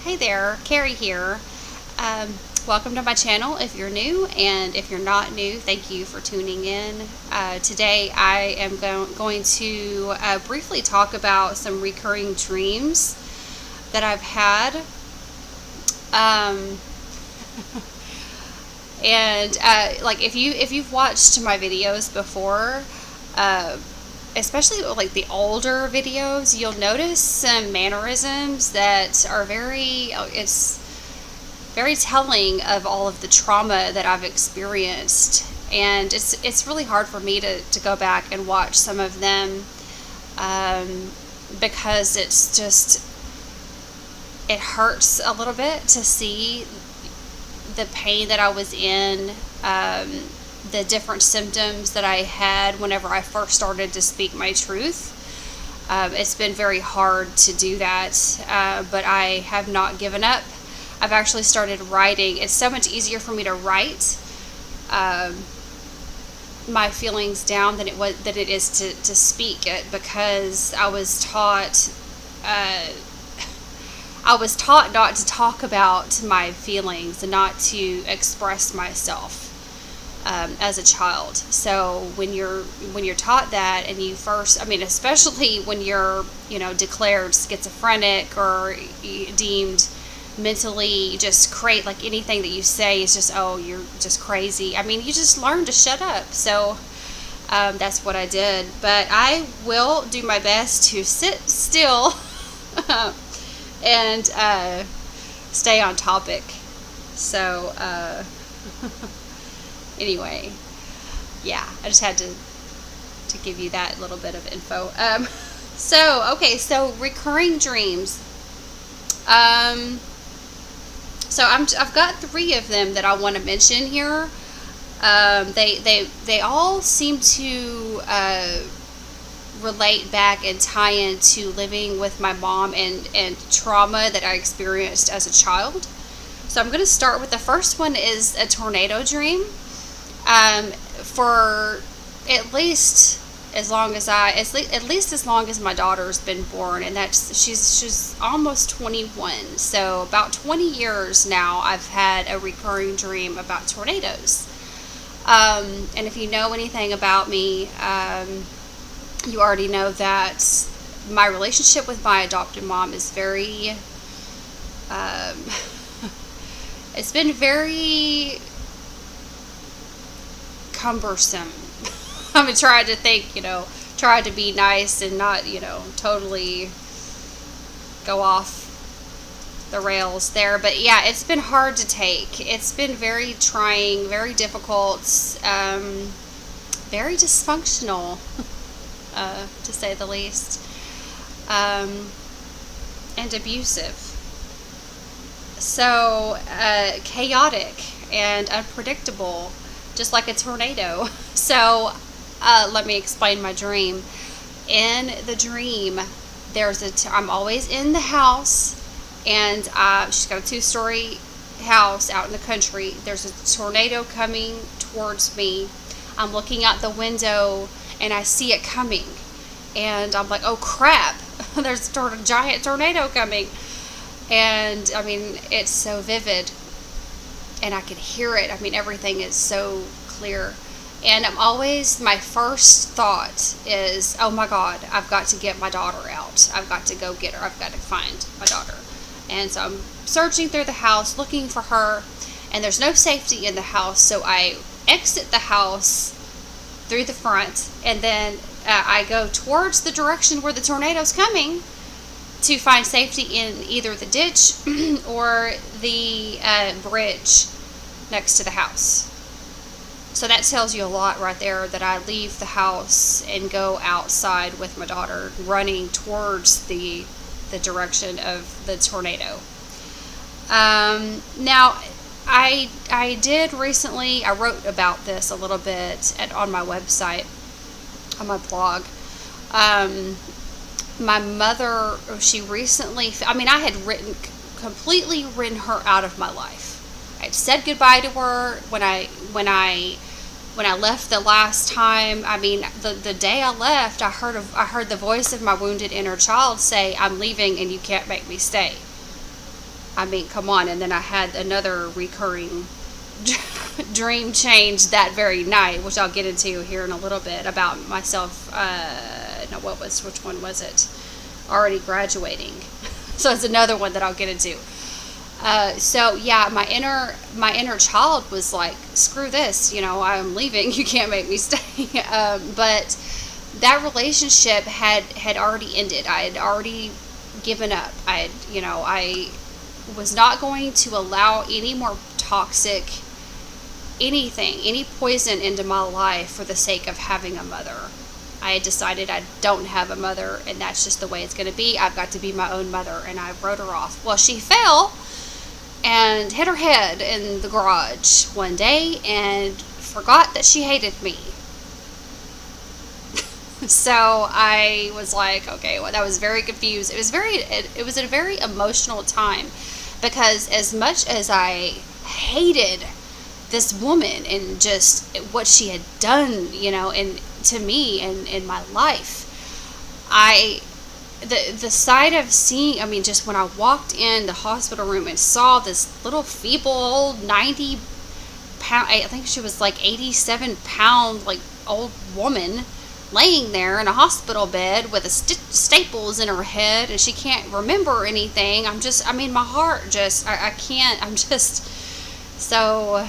Hey there, Carrie here. Welcome to my channel if you're new, and if you're not new, thank you for tuning in. Today I am going to briefly talk about some recurring dreams that I've had. Um, and like if you've watched my videos before, uh, especially like the older videos, you'll notice some mannerisms that are it's very telling of all of the trauma that I've experienced. And it's really hard for me to go back and watch some of them, um, because it hurts a little bit to see the pain that I was in, the different symptoms that I had whenever I first started to speak my truth. It's been very hard to do that, but I have not given up. I've actually started writing. It's so much easier for me to write um, my feelings down than it is to speak it, because uh, I was taught not to talk about my feelings and not to express myself, as a child. So when you're taught that, and you first, I mean, especially when you're declared schizophrenic or deemed mentally just create, like anything that you say is just, oh, you're just crazy. I mean, you just learn to shut up. So that's what I did. But I will do my best to sit still and stay on topic. So anyway, yeah, I just had to give you that little bit of info. So recurring dreams. So I've got three of them that I want to mention here. They all seem to relate back and tie into living with my mom and trauma that I experienced as a child. So I'm going to start with the first one is a tornado dream. For at least as long as at least as long as my daughter's been born, and she's almost 21. So about 20 years now, I've had a recurring dream about tornadoes. And if you know anything about me, you already know that my relationship with my adopted mom is very, um, it's been very cumbersome. I'm trying to think, try to be nice and not, totally go off the rails there. But yeah, it's been hard to take. It's been very trying, very difficult, very dysfunctional, to say the least, and abusive. So chaotic and unpredictable, just like a tornado. So let me explain my dream. In the dream, I'm always in the house, and she's got a 2-story house out in the country. There's a tornado coming towards me. I'm looking out the window, and I see it coming, and I'm like, oh crap, there's a giant tornado coming. And I mean, it's so vivid, and I can hear it. I mean, everything is so clear. And my first thought is, oh my God, I've got to get my daughter out. I've got to go get her. I've got to find my daughter. And so I'm searching through the house looking for her, and there's no safety in the house. So I exit the house through the front, and then I go towards the direction where the tornado's coming to find safety in either the ditch or the bridge next to the house. So that tells you a lot right there, that I leave the house and go outside with my daughter, running towards the direction of the tornado. Now, I did recently, I wrote about this a little bit on my website, on my blog. My mother, she recently, I mean, I had completely written her out of my life. I said goodbye to her when I left the last time. I mean, the day I left, I heard the voice of my wounded inner child say, "I'm leaving, and you can't make me stay." I mean, come on. And then I had another recurring dream change that very night, which I'll get into here in a little bit, about myself. No, which one was it? Already graduating. So it's another one that I'll get into. So yeah, my inner child was like, screw this, I'm leaving. You can't make me stay. But that relationship had already ended. I had already given up. I was not going to allow any more toxic anything, any poison into my life for the sake of having a mother. I had decided I don't have a mother, and that's just the way it's going to be. I've got to be my own mother, and I wrote her off. Well, she fell and hit her head in the garage one day and forgot that she hated me. So I was like, okay, well, that was very confused. It was a very emotional time, because as much as I hated this woman and just what she had done, and to me and in my life, the sight of seeing, just when I walked in the hospital room and saw this little feeble old 90-pound, I think she was like 87-pound, like old woman, laying there in a hospital bed with staples in her head, and she can't remember anything. My heart just, I can't, I'm just so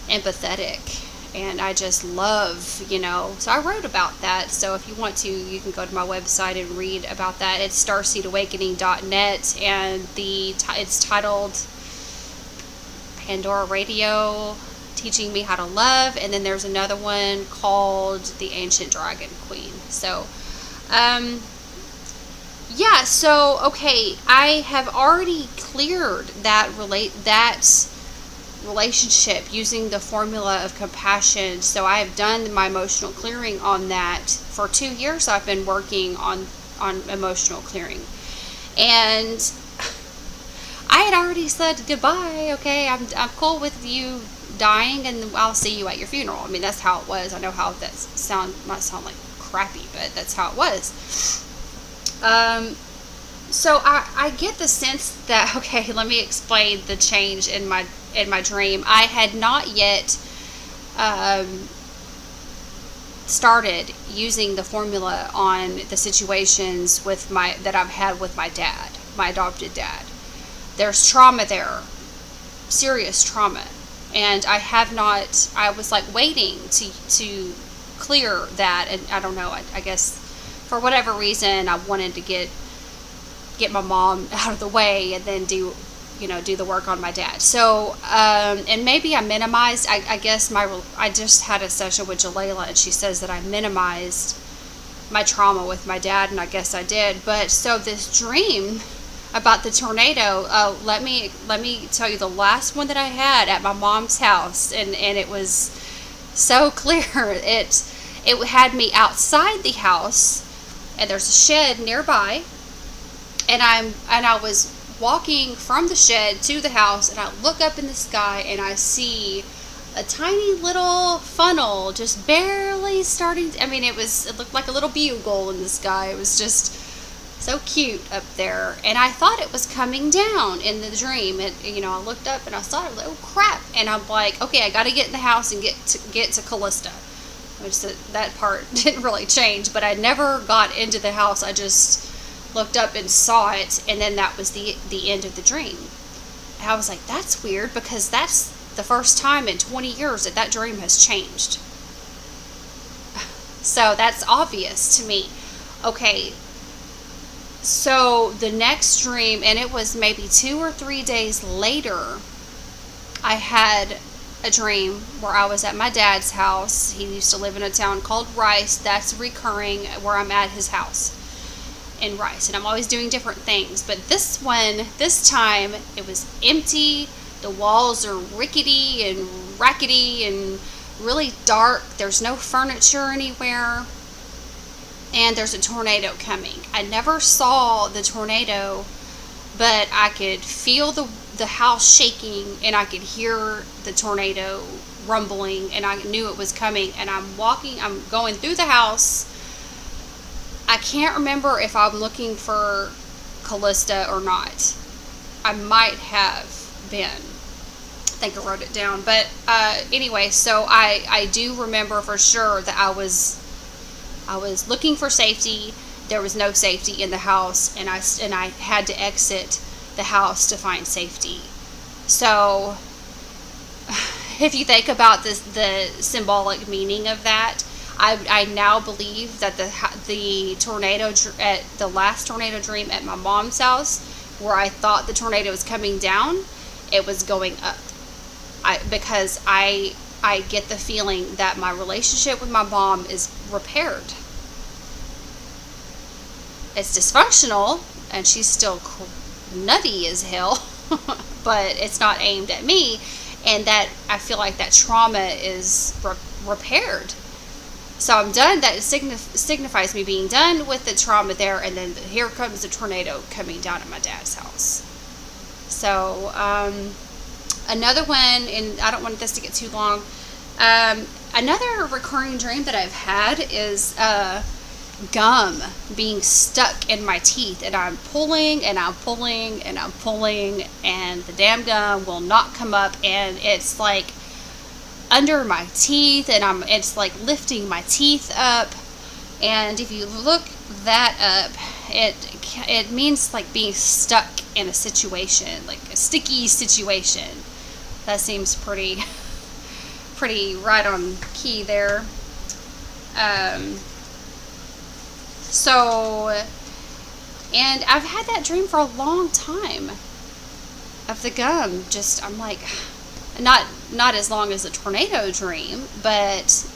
empathetic, and I just love, so I wrote about that. So if you want to, you can go to my website and read about that. It's starseedawakening.net, and it's titled Pandora Radio, Teaching Me How to Love, and then there's another one called The Ancient Dragon Queen. So okay, I have already cleared that relationship using the formula of compassion. So I have done my emotional clearing on that. For 2 years I've been working on emotional clearing, and I had already said goodbye. Okay, I'm cool with you dying, and I'll see you at your funeral. That's how it was. I know how that might sound like crappy, but that's how it was. So I get the sense that, okay, let me explain the change in my dream. I had not yet started using the formula on the situations that I've had with my dad, my adopted dad. There's trauma there, serious trauma, and I was like waiting to clear that, and I don't know, I guess for whatever reason I wanted to get my mom out of the way and then do the work on my dad. So and maybe I minimized, I guess I just had a session with Jalala, and she says that I minimized my trauma with my dad, and I guess I did. But so this dream about the tornado, let me tell you the last one that I had at my mom's house, and it was so clear. It had me outside the house, and there's a shed nearby, and I was walking from the shed to the house, and I look up in the sky, and I see a tiny little funnel just barely starting. It looked like a little bugle in the sky. It was just so cute up there, and I thought it was coming down in the dream. I looked up and I saw it. Oh crap! And I'm like, okay, I got to get in the house and get to Callista. Which that part didn't really change, but I never got into the house. I just looked up and saw it, and then that was the end of the dream. And I was like, that's weird, because that's the first time in 20 years that dream has changed. So that's obvious to me. Okay. So the next dream, and it was maybe 2 or 3 days later, I had a dream where I was at my dad's house. He used to live in a town called Rice. That's recurring, where I'm at his house in Rice. And I'm always doing different things. But this time, it was empty. The walls are rickety and rackety and really dark. There's no furniture anywhere. And there's a tornado coming. I never saw the tornado, but I could feel the house shaking, and I could hear the tornado rumbling, and I knew it was coming. And I'm going through the house. I can't remember if I'm looking for Callista or not. I might have been. I think I wrote it down. But anyway, so I do remember for sure that I was looking for safety. There was no safety in the house, and I had to exit the house to find safety. So if you think about the symbolic meaning of that, I now believe that the tornado at the last tornado dream at my mom's house, where I thought the tornado was coming down, it was going up. Because I get the feeling that my relationship with my mom is repaired. It's dysfunctional, and she's still nutty as hell, but it's not aimed at me, and that I feel like that trauma is repaired. So I'm done. That signifies me being done with the trauma there, and then here comes the tornado coming down at my dad's house. So another one, and I don't want this to get too long. Another recurring dream that I've had is gum being stuck in my teeth, and I'm pulling and I'm pulling and I'm pulling, and the damn gum will not come up, and it's like under my teeth, and it's like lifting my teeth up. And if you look that up, it means like being stuck in a situation, like a sticky situation. That seems pretty right on key there. So, and I've had that dream for a long time of the gum. Just, I'm like, not as long as the tornado dream, but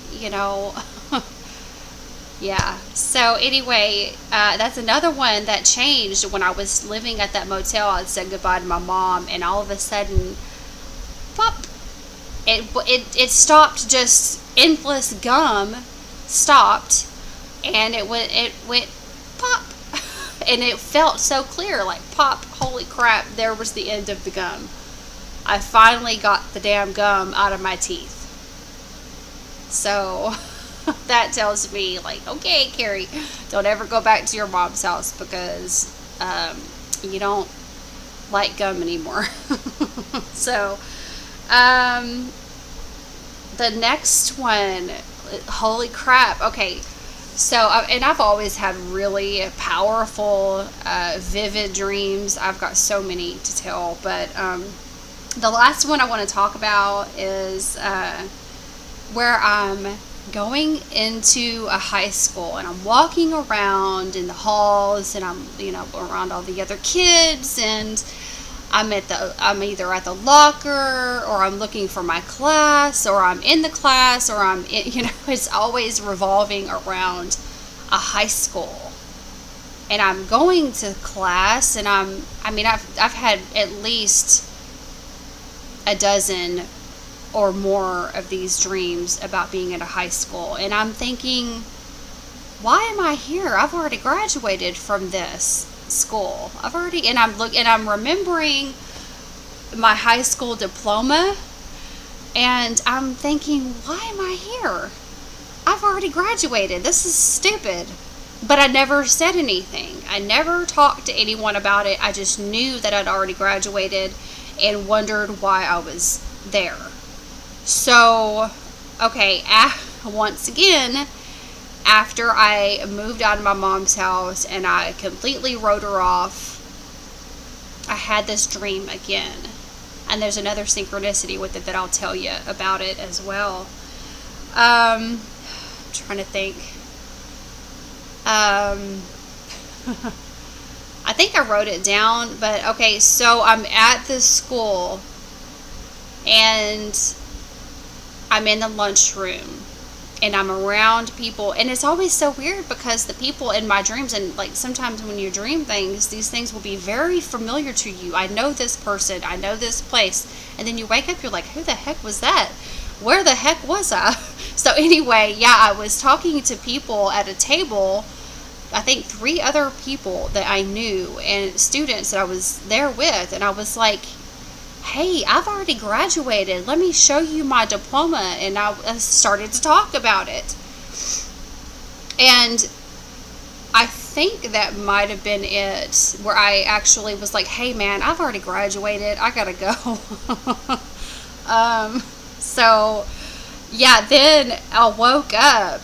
yeah. So anyway, that's another one that changed when I was living at that motel. I said goodbye to my mom, and all of a sudden, pop! It stopped. Just endless gum stopped, and it went pop, and it felt so clear, like pop. Holy crap! There was the end of the gum. I finally got the damn gum out of my teeth. So that tells me, like, okay, Carrie, don't ever go back to your mom's house, because you don't like gum anymore. So the next one, holy crap. Okay, so and I've always had really powerful, vivid dreams. I've got so many to tell, but the last one I want to talk about is where I'm going into a high school, and I'm walking around in the halls, and I'm around all the other kids, and I'm either at the locker, or I'm looking for my class, or I'm in the class, or it's always revolving around a high school. And I'm going to class, and I've had at least a dozen or more of these dreams about being at a high school, and I'm thinking, why am I here? I've already graduated from this school. I'm remembering my high school diploma, and I'm thinking, why am I here? I've already graduated. This is stupid. But I never said anything. I never talked to anyone about it. I just knew that I'd already graduated and wondered why I was there. So, okay, once again, after I moved out of my mom's house and I completely wrote her off, I had this dream again. And there's another synchronicity with it that I'll tell you about it as well. I'm trying to think. I think I wrote it down, but okay, so I'm at this school, and I'm in the lunchroom, and I'm around people, and it's always so weird because the people in my dreams, and like sometimes when you dream things, these things will be very familiar to you. I know this person, I know this place, and then you wake up, you're like, who the heck was that? Where the heck was I? So anyway, yeah, I was talking to people at a table, I think 3 other people that I knew and students that I was there with, and I was like, hey, I've already graduated. Let me show you my diploma. And I started to talk about it. And I think that might have been it, where I actually was like, hey man, I've already graduated. I gotta go. um, so, yeah, then I woke up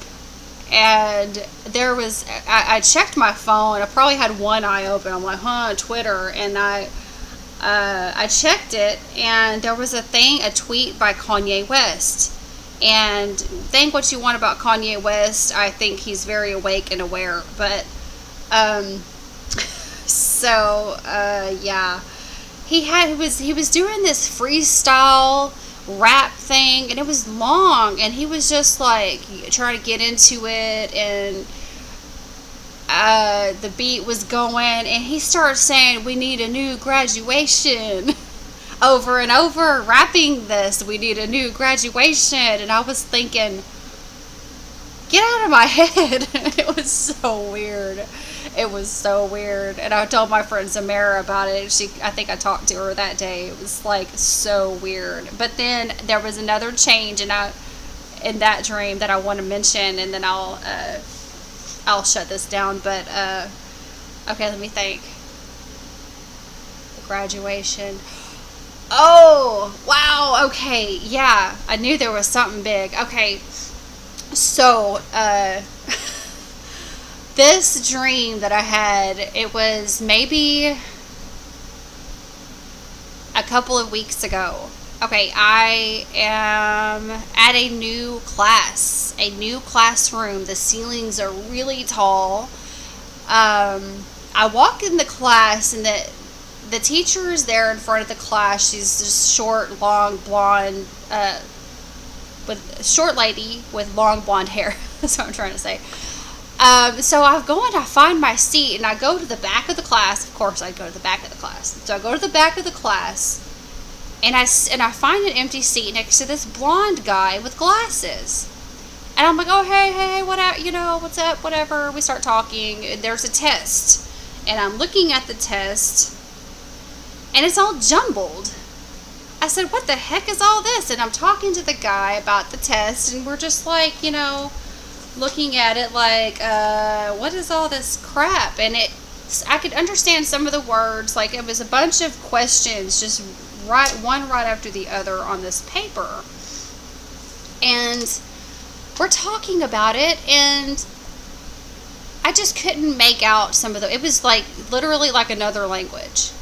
and I checked my phone. I probably had one eye open. I'm like, Twitter. And I checked it, and there was a tweet by Kanye West. And think what you want about Kanye West. I think he's very awake and aware. But, yeah. He was doing this freestyle rap thing, and it was long, and he was just like trying to get into it, and the beat was going, and he started saying, we need a new graduation, over and over, rapping this, we need a new graduation. And I was thinking, get out of my head. It was so weird. It was so weird. And I told my friend Samara about it. I think I talked to her that day. It was like so weird. But then there was another change in that dream that I want to mention, and then I'll shut this down. But okay, let me think. The graduation. Oh, wow. Okay. Yeah. I knew there was something big. Okay. So, this dream that I had, it was maybe a couple of weeks ago. Okay. I am at a new classroom. The ceilings are really tall. I walk in the class, and the teacher is there in front of the class. She's just short, long, blonde, short lady with long blonde hair. That's what I'm trying to say. So I go and I find my seat, and I go to the back of the class. Of course, I go to the back of the class. So I go to the back of the class, and I find an empty seat next to this blonde guy with glasses. And I'm like, oh, hey, what's up, whatever. We start talking. There's a test, and I'm looking at the test, and it's all jumbled. I said, what the heck is all this? And I'm talking to the guy about the test, and we're just like, looking at it like, what is all this crap? And I could understand some of the words. Like, it was a bunch of questions, just one right after the other on this paper. And we're talking about it, and I just couldn't make out some of it was like literally like another language.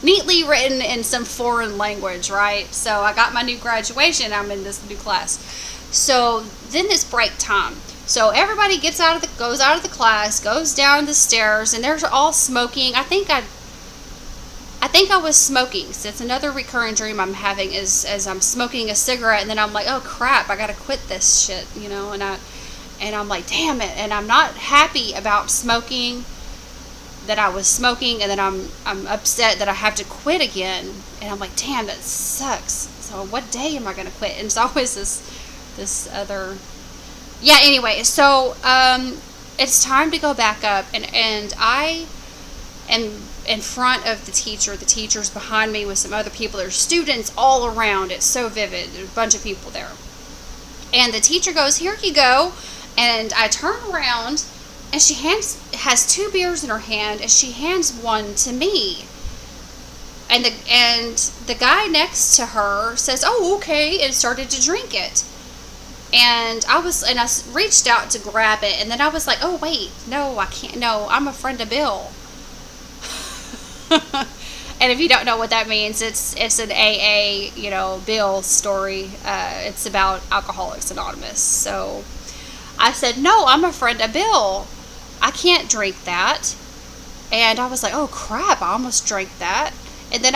Neatly written in some foreign language, right? So I got my new graduation. I'm in this new class. So then it's break time. So everybody goes out of the class, goes down the stairs, and they're all smoking. I think I was smoking. So it's another recurring dream I'm having is as I'm smoking a cigarette, and then I'm like, oh crap, I gotta quit this shit, and I'm like, damn it, and I'm not happy about smoking. That I was smoking, and then I'm upset that I have to quit again, and I'm like, damn, that sucks. So what day am I gonna quit? And it's always this other, yeah. Anyway, so it's time to go back up, and I am in front of the teacher. The teacher's behind me with some other people. There's students all around. It's so vivid. There's a bunch of people there, and the teacher goes, "Here you go," and I turn around. And she has 2 beers in her hand, and she hands one to me. And the guy next to her says, "Oh, okay," and started to drink it. And I reached out to grab it, and then I was like, "Oh wait, no, I can't. No, I'm a friend of Bill." And if you don't know what that means, it's an AA, Bill story. It's about Alcoholics Anonymous. So I said, "No, I'm a friend of Bill. I can't drink that." And I was like, oh crap, I almost drank that. And then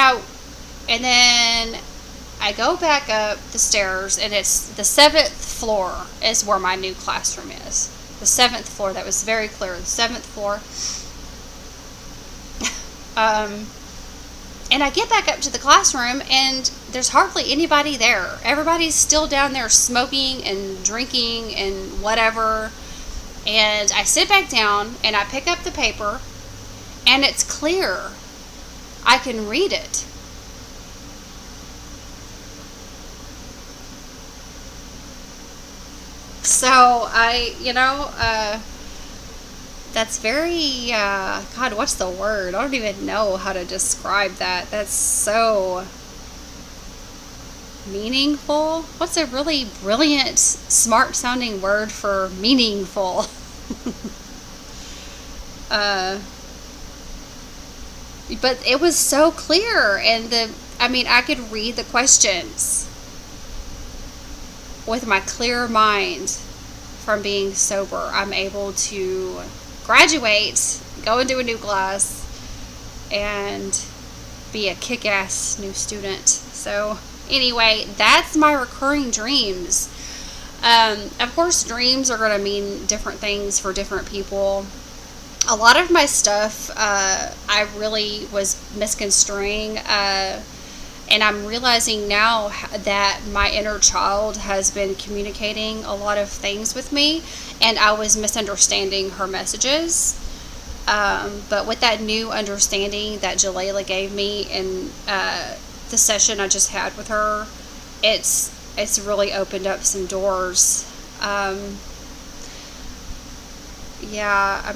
I go back up the stairs, and it's the 7th floor is where my new classroom is. The 7th floor, that was very clear, the 7th floor. And I get back up to the classroom, and there's hardly anybody there. Everybody's still down there smoking and drinking and whatever. And I sit back down, and I pick up the paper, and it's clear. I can read it. So that's very, God, what's the word? I don't even know how to describe that. That's so meaningful. What's a really brilliant, smart sounding word for meaningful? uh, but it was so clear, and I could read the questions with my clear mind from being sober. I'm able to graduate, go into a new class, and be a kick-ass new student. So anyway, that's my recurring dreams. Of course, dreams are going to mean different things for different people. A lot of my stuff I really was misconstruing, and I'm realizing now that my inner child has been communicating a lot of things with me, and I was misunderstanding her messages. But with that new understanding that Jalila gave me in the session I just had with her, it's really opened up some doors. Yeah,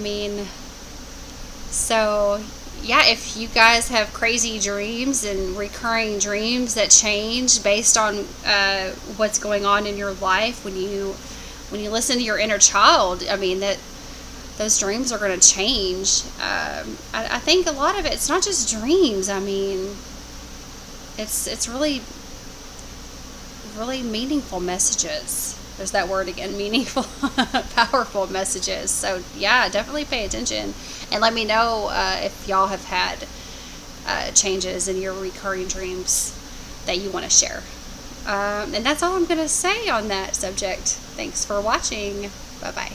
so yeah, if you guys have crazy dreams and recurring dreams that change based on what's going on in your life, when you listen to your inner child, that those dreams are going to change. I think a lot of it's not just dreams. It's really, really meaningful messages. There's that word again, meaningful, powerful messages. So yeah, definitely pay attention and let me know if y'all have had changes in your recurring dreams that you want to share. And that's all I'm going to say on that subject. Thanks for watching. Bye-bye.